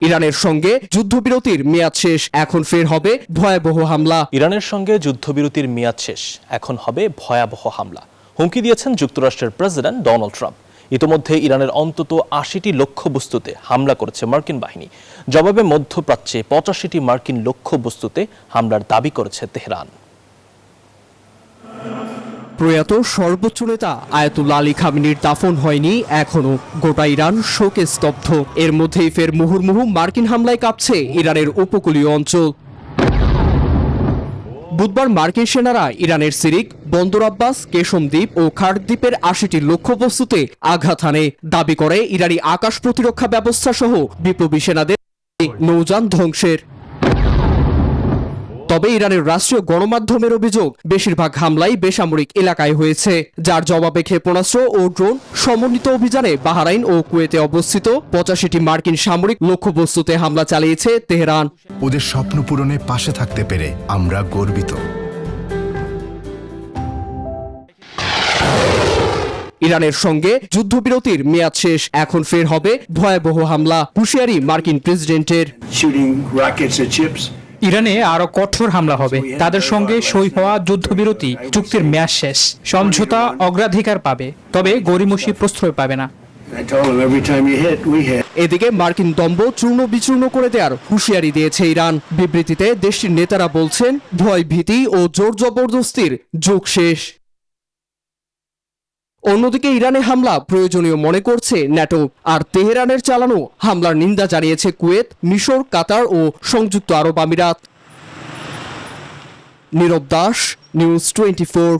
ইরানের সঙ্গে যুদ্ধবিরতির মেয়াদ শেষ, এখন ফের হবে ভয়াবহ হামলা। ইরানের সঙ্গে যুদ্ধবিরতির মেয়াদ শেষ, এখন হবে ভয়াবহ হামলা, হুমকি দিয়েছেন যুক্তরাষ্ট্রের প্রেসিডেন্ট ডোনাল্ড ট্রাম্প। ইতোমধ্যে ইরানের অন্তত ৮০টি লক্ষ্যবস্তুতে হামলা করেছে মার্কিন বাহিনী। জবাবে মধ্যপ্রাচ্যে ৮৫টি মার্কিন লক্ষ্যবস্তুতে হামলার দাবি করেছে তেহরান। প্রয়াত সর্বোচ্চ নেতা আয়াতুল্লাহ আলী খামেনির দাফন হয়নি এখনো, গোটা ইরান শোকে স্তব্ধ। এর মধ্যেই ফের মুহুর্মুহু মার্কিন হামলায় কাঁপছে ইরানের উপকূলীয় অঞ্চল। বুধবার মার্কিন সেনারা ইরানের সিরিক, বন্দর আব্বাস, কেশম দ্বীপ ও খার্ড দ্বীপের ৮০টি লক্ষ্যবস্তুতে আঘাত হানে। দাবি করে ইরানি আকাশ প্রতিরক্ষা ব্যবস্থা সহ বিপ্লবী সেনাদের নৌযান ধ্বংসের। তবে ইরানের রাষ্ট্রীয় গণমাধ্যমের অভিযোগ, বেশিরভাগ হামলাই বেসামরিক এলাকায় হয়েছে, যার জবাবে ক্ষেপণাস্ত্র ও ড্রোন সমন্বিত অভিযানে বাহরাইন ও কুয়েতে অবস্থিত ৮৫টি মার্কিন সামরিক লক্ষ্যবস্তুতে হামলা চালিয়েছে তেহরান। ওদের স্বপ্ন পূরণে পাশে থাকতে পেরে আমরা গর্বিত। ইরানের সঙ্গে যুদ্ধবিরতির মেয়াদ শেষ, এখন ফের হবে ভয়াবহ হামলা, হুঁশিয়ারি মার্কিন প্রেসিডেন্টের। ইরানে আরো কঠোর হামলা হবে। তাদের সঙ্গে সই হওয়া যুদ্ধবিরতি চুক্তির মেয়াদ শেষ, সমঝোতা অগ্রাধিকার পাবে, তবে গড়িমসি প্রশ্রয় পাবে না। এদিকে মার্কিন দম্ভ চূর্ণ বিচূর্ণ করে দেওয়ার হুঁশিয়ারি দিয়েছে ইরান। বিবৃতিতে দেশটির নেতারা বলছেন, ভয় ভীতি ও জোর জবরদস্তির যুগ শেষ। অন্যদিকে ইরানে হামলা প্রয়োজনীয় মনে করছে ন্যাটো, আর তেহরানের চালানো হামলার নিন্দা জানিয়েছে কুয়েত, মিশর, কাতার ও সংযুক্ত আরব আমিরাত। নীরব দাস, নিউজ 24।